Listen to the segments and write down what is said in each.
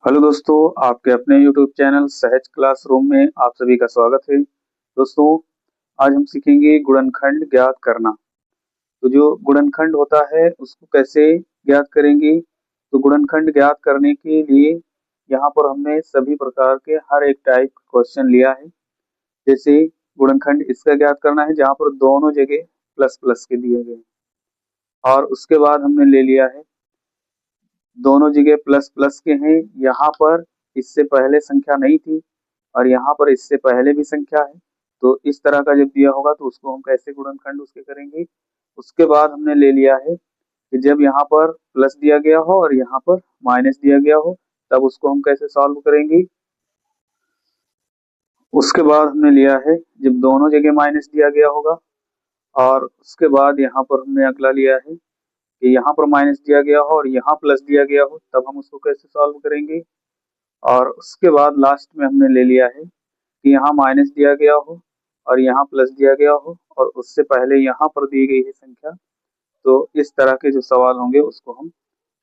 Hello दोस्तों, आपके अपने YouTube चैनल सहज क्लासरूम में आप सभी का स्वागत है। दोस्तों, आज हम सीखेंगे गुणनखंड ज्ञात करना। तो जो गुणनखंड होता है उसको कैसे ज्ञात करेंगे। तो गुणनखंड ज्ञात करने के लिए यहाँ पर हमने सभी प्रकार के हर एक टाइप क्वेश्चन लिया है। जैसे गुणनखंड इसका ज्ञात करना है जहाँ पर दोनों जगह प्लस प्लस के दिए गए हैं। और उसके बाद हमने ले लिया है दोनों जगह प्लस प्लस के हैं। यहाँ पर इससे पहले संख्या नहीं थी और यहाँ पर इससे पहले भी संख्या है। तो इस तरह का जब दिया होगा तो उसको हम कैसे गुणनखंड उसके करेंगे। उसके बाद हमने ले लिया है कि जब यहाँ पर प्लस दिया गया हो और यहाँ पर माइनस दिया गया हो तब उसको हम कैसे सॉल्व करेंगे। उसके बाद हमने लिया है जब दोनों जगह माइनस दिया गया होगा और उसके बाद यहाँ पर हमने अगला लिया है कि यहाँ पर माइनस दिया गया हो और यहाँ प्लस दिया गया हो तब हम उसको कैसे सॉल्व करेंगे। और उसके बाद लास्ट में हमने ले लिया है कि यहाँ माइनस दिया गया हो और यहाँ प्लस दिया गया हो और उससे पहले यहाँ पर दी गई है संख्या। तो इस तरह के जो सवाल होंगे उसको हम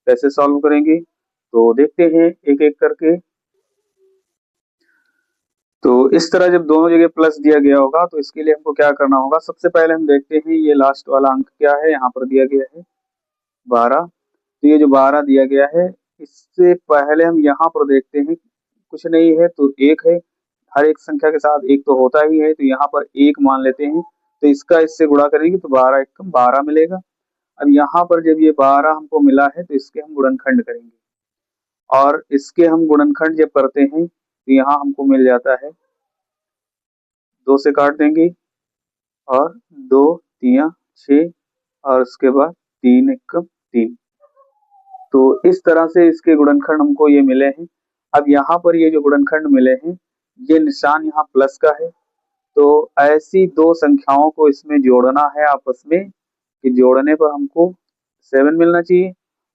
कैसे सॉल्व करेंगे। तो देखते हैं एक एक करके। तो इस तरह जब दोनों जगह प्लस दिया गया होगा तो इसके लिए हमको क्या करना होगा। सबसे पहले हम देखते हैं ये लास्ट वाला अंक क्या है। यहाँ पर दिया गया है 12। तो ये जो 12 दिया गया है इससे पहले हम यहाँ पर देखते हैं कुछ नहीं है तो एक है। हर एक संख्या के साथ एक तो होता ही है तो यहाँ पर एक मान लेते हैं। तो इसका इससे गुणा करेंगे तो 12 एकम 12 मिलेगा। अब यहाँ पर जब ये 12 हमको मिला है तो इसके हम गुणनखंड करेंगे और इसके हम गुणनखंड जब करते हैं तो यहाँ हमको मिल जाता है 2 से काट देंगे और 2 तिया 6 और उसके बाद 3 एकम 3। तो इस तरह से इसके गुणनखंड हमको ये मिले हैं। अब यहाँ पर ये जो गुणनखंड मिले हैं ये निशान यहाँ प्लस का है। तो ऐसी दो संख्याओं को इसमें जोड़ना है आपस में कि जोड़ने पर हमको 7 मिलना चाहिए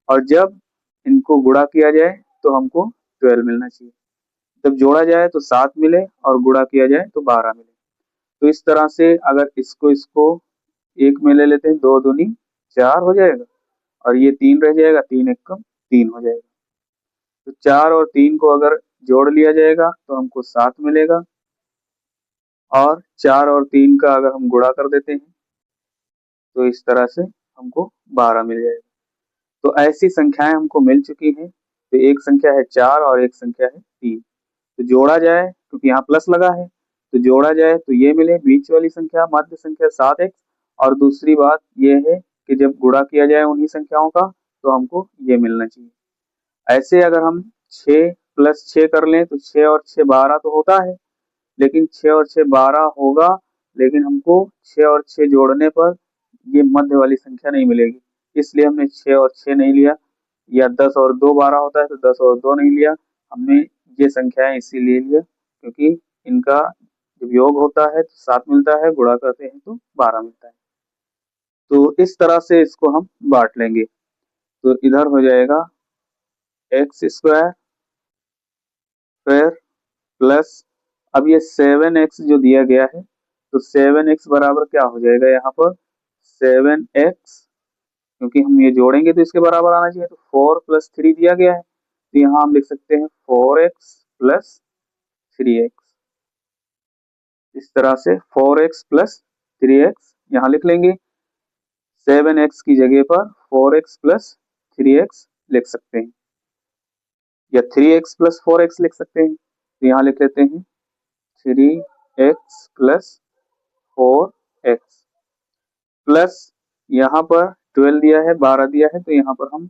और जब इनको गुणा किया जाए तो हमको 12 मिलना चाहिए। जब जोड़ा जाए तो 7 मिले और गुणा किया जाए तो 12 मिले। तो इस तरह से अगर इसको इसको एक में ले लेते हैं 2 दूनी 4 हो जाएगा और ये 3 रह जाएगा 3 एकम 3 हो जाएगा। तो 4 और 3 को अगर जोड़ लिया जाएगा तो हमको 7 मिलेगा और 4 और 3 का अगर हम गुणा कर देते हैं तो इस तरह से हमको 12 मिल जाएगा। तो ऐसी संख्याएं हमको मिल चुकी हैं। तो एक संख्या है 4 और एक संख्या है 3। तो जोड़ा जाए क्योंकि यहाँ प्लस लगा है तो जोड़ा जाए तो ये मिले बीच वाली संख्या मध्य संख्या 7x। और दूसरी बात ये है कि जब गुणा किया जाए उन्हीं संख्याओं का तो हमको ये मिलना चाहिए। ऐसे अगर हम 6 प्लस 6 कर लें तो 6 और 6 12 तो होता है लेकिन 6 और 6 12 होगा लेकिन हमको 6 और 6 जोड़ने पर ये मध्य वाली संख्या नहीं मिलेगी। इसलिए हमने 6 और 6 नहीं लिया। या 10 और 2 12 होता है तो 10 और 2 नहीं लिया। हमने ये संख्याएं इसीलिए लिया क्योंकि इनका जब योग होता है तो 7 मिलता है, गुणा करते हैं तो 12 मिलता है। तो इस तरह से इसको हम बांट लेंगे। तो इधर हो जाएगा एक्स स्क्वायर फिर प्लस अब ये 7x जो दिया गया है तो 7x बराबर क्या हो जाएगा यहाँ पर 7x क्योंकि हम ये जोड़ेंगे तो इसके बराबर आना चाहिए। तो 4 प्लस 3 दिया गया है तो यहाँ हम लिख सकते हैं 4x प्लस 3x। इस तरह से 4x प्लस 3x यहाँ लिख लेंगे। 7x की जगह पर 4x प्लस 3x लिख सकते हैं या 3x प्लस 4x लिख सकते हैं। तो यहाँ लिख लेते हैं 3x प्लस 4x प्लस यहाँ पर 12 दिया है 12 दिया है तो यहाँ पर हम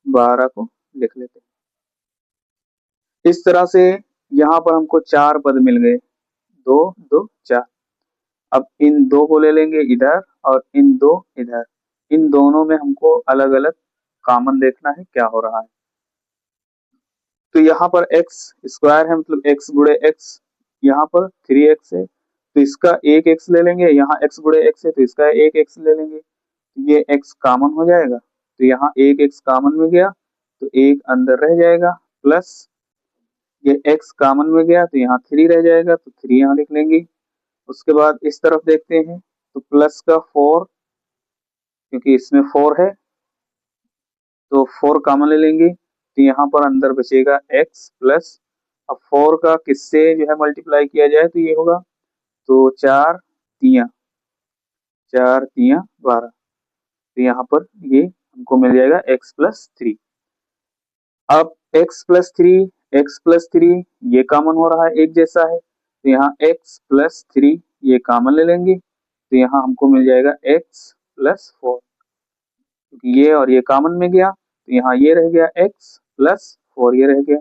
12 को लिख लेते हैं। इस तरह से यहाँ पर हमको 4 पद मिल गए 2 2 4। अब इन दो को ले लेंगे इधर और इन दो इधर। इन दोनों में हमको अलग अलग कॉमन देखना है क्या हो रहा है। तो यहाँ पर x स्क्वायर है मतलब x गुणे x। यहाँ पर 3x है तो इसका एक x ले लेंगे। यहाँ x गुणे x है तो इसका एक x ले लेंगे। ये x कॉमन हो जाएगा तो यहाँ एक x कॉमन में गया तो एक अंदर रह जाएगा प्लस ये x कॉमन में गया तो यहाँ 3 रह जाएगा तो 3 यहाँ लिख लेंगे। उसके बाद इस तरफ देखते हैं तो प्लस का 4 क्योंकि इसमें 4 है तो 4 कॉमन ले लेंगे तो यहाँ पर अंदर बचेगा x प्लस, अब 4 का किससे जो है मल्टीप्लाई किया जाए तो ये होगा, तो 4 तियां 12, तो यहाँ पर ये हमको मिल जाएगा x प्लस 3। अब x प्लस थ्री ये कॉमन हो रहा है, एक जैसा है, तो यहाँ x प्लस 3 ये कॉमन ले लेंगे, तो यहाँ हमको मिल जाएगा x प्लस 4, क्योंकि ये और ये कॉमन में गया तो यहाँ ये रह गया x प्लस 4 ये रह गया,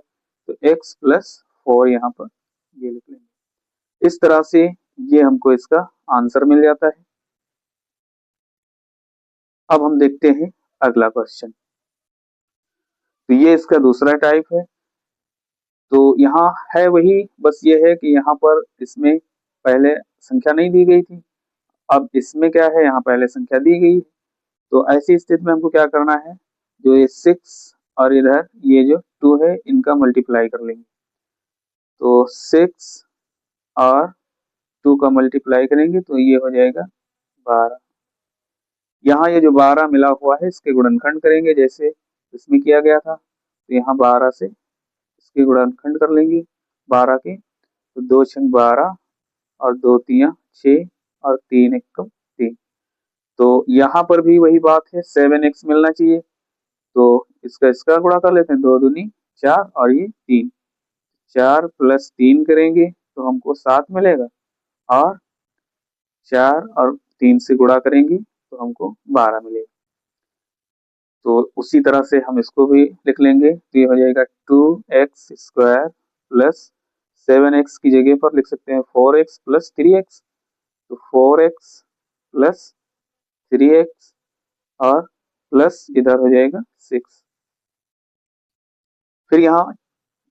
तो x प्लस 4 यहाँ पर ये लिख लेंगे। इस तरह से ये हमको इसका आंसर मिल जाता है। अब हम देखते हैं अगला क्वेश्चन। तो ये इसका दूसरा टाइप है। तो यहाँ है वही, बस ये है कि यहाँ पर इसमें पहले संख्या नहीं दी गई थी, अब इसमें क्या है, यहाँ पहले संख्या दी गई है। तो ऐसी स्थिति में हमको क्या करना है, जो ये 6 और इधर ये जो 2 है इनका मल्टीप्लाई कर लेंगे। तो 6 और 2 का मल्टीप्लाई करेंगे तो ये हो जाएगा 12। यहाँ ये जो 12 मिला हुआ है इसके गुणनखंड करेंगे जैसे इसमें किया गया था, तो यहाँ 12 से इसके गुणनखंड कर लेंगे 12 के, तो 2 छंग 12 और 2 तियां 6 और 3 एकम 3। तो यहाँ पर भी वही बात है, 7x मिलना चाहिए, तो इसका गुणा कर लेते हैं, 2 दूनी 4 और ये 3, 4 प्लस 3 करेंगे तो हमको 7 मिलेगा, और 4 और 3 से गुणा करेंगे तो हमको 12 मिलेगा। तो उसी तरह से हम इसको भी लिख लेंगे, तो ये हो जाएगा 2x स्क्वायर प्लस 7x की जगह पर लिख सकते हैं 4x प्लस 3x, तो 4x प्लस 3x और प्लस इधर हो जाएगा 6। फिर यहाँ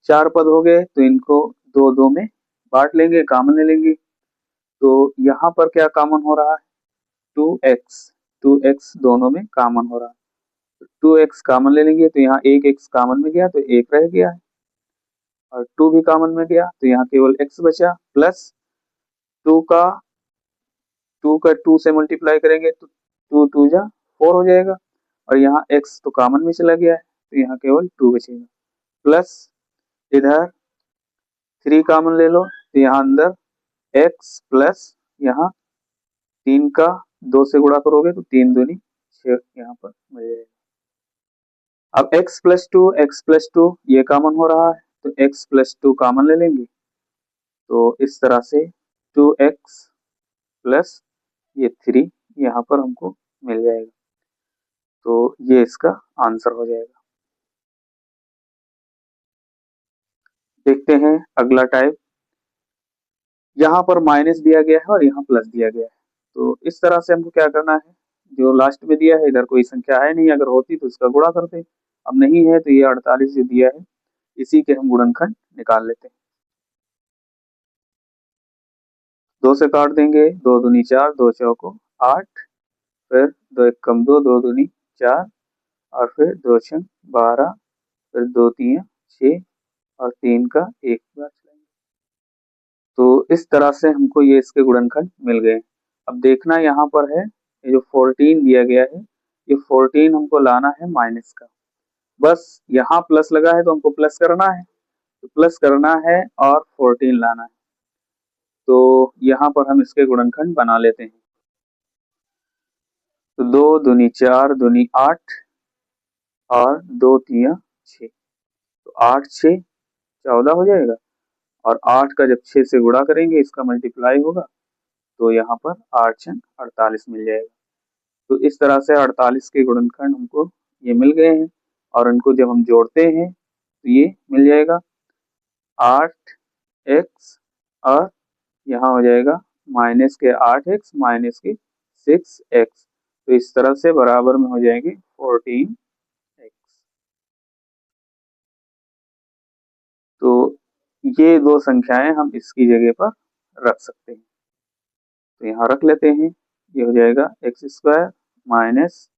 4 पद हो गए तो इनको 2 में बांट लेंगे, कॉमन ले लेंगे। तो यहाँ पर क्या कॉमन हो रहा है, 2x दोनों में कॉमन हो रहा है, तो 2x कॉमन ले लेंगे, तो यहाँ एक x कॉमन में गया तो एक रह गया है, और 2 भी कॉमन में गया तो यहाँ केवल x बचा, प्लस 2 का 2 से मल्टीप्लाई करेंगे तो 2 2 जा 4 हो जाएगा, और यहाँ x तो कॉमन में चला गया है तो यहाँ केवल 2 बचेगा, प्लस इधर 3 कॉमन ले लो तो यहाँ अंदर x प्लस यहाँ 3 का 2 से गुणा करोगे तो 3 दूनी 6 यहाँ पर मिल जाएगा। अब x प्लस टू ये कॉमन हो रहा है तो x प्लस 2 कॉमन ले लेंगे, तो इस तरह से 2x प्लस ये 3 यहाँ पर हमको मिल जाएगा, तो ये इसका आंसर हो जाएगा। देखते हैं अगला टाइप। यहाँ पर माइनस दिया गया है और यहाँ प्लस दिया गया है, तो इस तरह से हमको क्या करना है, जो लास्ट में दिया है इधर कोई संख्या है नहीं, अगर होती तो इसका गुणा करते, अब नहीं है तो ये 48 जो दिया है इसी के हम गुणनखंड निकाल लेते हैं। 2 से काट देंगे, 2 दूनी 4, 2 चौको 8, फिर 2 एकम 2, 2 दूनी 4 और फिर 2 छंग 12, फिर 2 तियां 6 और 3 का 1 बार चलाएंगे। तो इस तरह से हमको ये इसके गुणनखंड मिल गए। अब देखना यहाँ पर है, ये जो 14 दिया गया है, ये 14 हमको लाना है माइनस का, बस यहाँ प्लस लगा है तो हमको प्लस करना है, तो प्लस करना है और 14 लाना है, तो यहाँ पर हम इसके गुणनखंड बना लेते हैं। तो 2 दूनी 4, दूनी 8 और 2 तियां 6, तो 8 6 14 हो जाएगा, और 8 का जब 6 से गुणा करेंगे इसका मल्टीप्लाई होगा तो यहाँ पर 8 छंग 48 मिल जाएगा। तो इस तरह से 48 के गुणनखंड हमको ये मिल गए हैं, और इनको जब हम जोड़ते हैं तो ये मिल जाएगा 8x और यहाँ हो जाएगा माइनस के 8x माइनस के 6x, तो इस तरह से बराबर में हो जाएंगे 14x। तो ये दो संख्याएं हम इसकी जगह पर रख सकते हैं, तो यहाँ रख लेते हैं, ये हो जाएगा एक्स स्क्वायर माइनस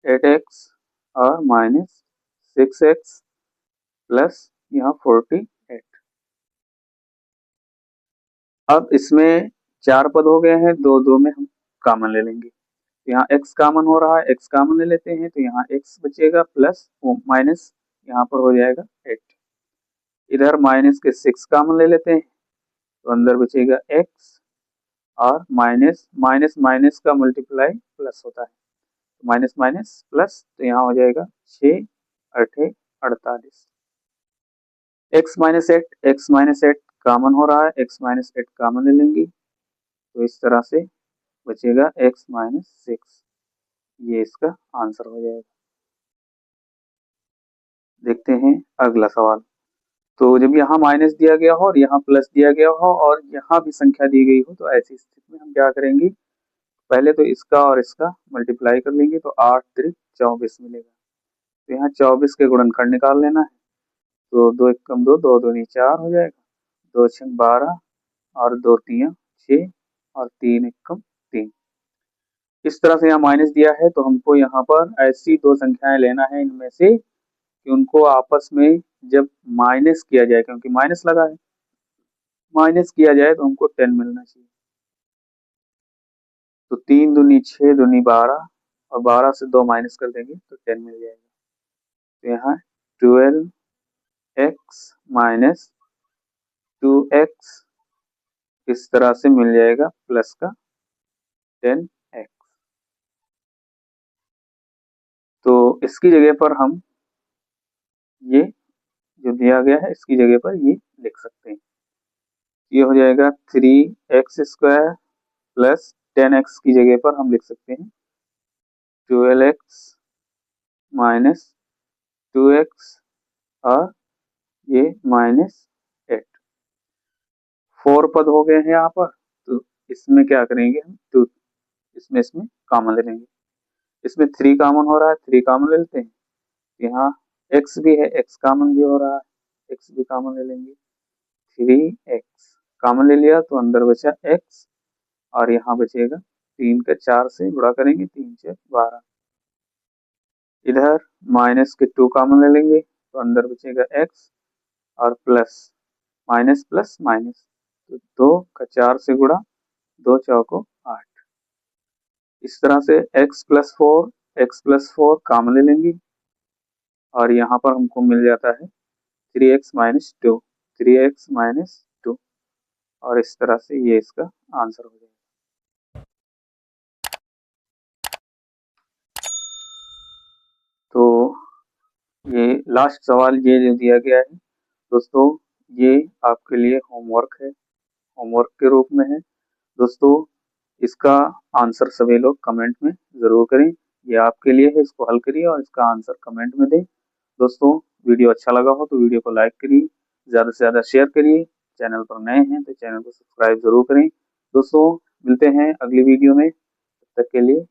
8x और माइनस 6x प्लस यहाँ 48। अब इसमें 4 पद हो गए हैं, 2 में हम कॉमन ले लेंगे, यहाँ x कॉमन हो रहा है, x कॉमन ले लेते हैं, तो यहाँ x बचेगा प्लस माइनस यहाँ पर हो जाएगा 8। इधर माइनस के 6 कॉमन ले लेते हैं तो अंदर बचेगा x, और माइनस माइनस माइनस का मल्टीप्लाई प्लस होता है, माइनस माइनस प्लस, तो यहाँ हो जाएगा 6 8 48। x माइनस 8 कॉमन हो रहा है, x माइनस 8 कॉमन ले लेंगे तो इस तरह से बचेगा x माइनस 6। ये इसका आंसर हो जाएगा। देखते हैं अगला सवाल। तो जब यहाँ माइनस दिया गया हो और यहाँ प्लस दिया गया हो और यहाँ भी संख्या दी गई हो तो ऐसी स्थिति में हम क्या करेंगे, पहले तो इसका और इसका मल्टीप्लाई कर लेंगे तो 8 त्रिक 24 मिलेगा। तो यहाँ 24 के गुणनखंड निकाल लेना है, तो 2 एकम 2, 2 दूनी 4 हो जाएगा, 2 छंग 12 और 2 तिया 6 और 3 एकम 3। इस तरह से यहाँ माइनस दिया है तो हमको यहाँ पर ऐसी दो संख्याएं लेना है इनमें से कि उनको आपस में जब माइनस किया जाए, क्योंकि माइनस लगा है, माइनस किया जाए तो हमको 10 मिलना चाहिए। तो 3 दूनी 6 दूनी 12 और 12 से 2 माइनस कर देंगे तो 10 मिल जाएगा। तो यहाँ 12x माइनस 2x इस तरह से मिल जाएगा प्लस का 10x। तो इसकी जगह पर हम ये जो दिया गया है इसकी जगह पर ये लिख सकते हैं। ये हो जाएगा 3x स्क्वायर प्लस 10x की जगह पर हम लिख सकते हैं 12x माइनस 2x और ये माइनस 8। 4 पद हो गए हैं यहाँ पर, तो इसमें क्या करेंगे हम 2 इसमें कॉमन ले लेंगे। इसमें 3 कॉमन हो रहा है, 3 कॉमन ले लेते हैं। यहाँ x भी है, x कॉमन भी हो रहा है, x भी कॉमन ले लेंगे। 3x कॉमन ले लिया तो अंदर बचा x और यहाँ बचेगा 3 का 4 से गुणा करेंगे, 3 से 12। इधर माइनस के 2 कॉमन ले लेंगे तो अंदर बचेगा x और प्लस माइनस प्लस माइनस, तो 2 का 4 से गुणा, 2 चौको 8। इस तरह से x प्लस 4 कॉमन ले लेंगे और यहाँ पर हमको मिल जाता है 3x माइनस 2, 3x माइनस 2, और इस तरह से ये इसका आंसर हो जाएगा। तो ये लास्ट सवाल ये जो दिया गया है दोस्तों, ये आपके लिए होमवर्क है, होमवर्क के रूप में है दोस्तों। इसका आंसर सभी लोग कमेंट में ज़रूर करें, ये आपके लिए है, इसको हल करिए और इसका आंसर कमेंट में दें। दोस्तों वीडियो अच्छा लगा हो तो वीडियो को लाइक करिए, ज़्यादा से ज़्यादा शेयर करिए, चैनल पर नए हैं तो चैनल को सब्सक्राइब ज़रूर करें। दोस्तों मिलते हैं अगली वीडियो में, तब तक के लिए